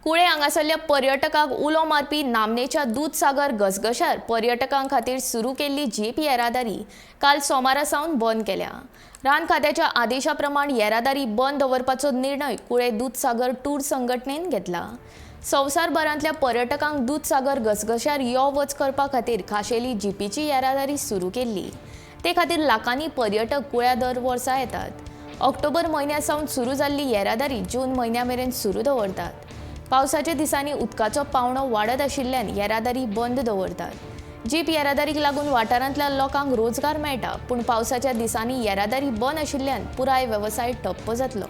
कुळे हांगासरल्या पर्यटकांक उलो मारपी नामनेच्या दूधसागर घसघश्यार पर्यटकां खातीर सुरू केल्ली जीप येरादारी काल सोमारा सावन बंद केल्या। रान खात्याच्या आदेशा प्रमाण येरादारी बंद दवरपाचो निर्णय कुळे दूधसागर टूर संघटनेन घेतला। संवसारभरांतल्या पर्यटकांक दूधसागर घसघश्यार यो वच करपा खातीर खाशेली जीपीची येरादारी सुरू केल्ली। ते खातीर लाखांनी पर्यटक कुळ्या दर वर्सा येतात। ऑक्टोबर म्हयन्या सावन सुरू जाल्ली येरादारी जून म्हयन्या मेरेन सुरू दवरतात। पावसाच्या दिसांनी उदकाचो पावंडो वाडत आशिल्ल्यान येरादारी बंद दवरतात। जीप येरादारीक लागून वाठारांतल्या लोकांक रोजगार मेळटा, पूण पावसाच्या दिसांनी येरादारी बंद आशिल्ल्यान पुराय वेवसाय ठप्प जातलो।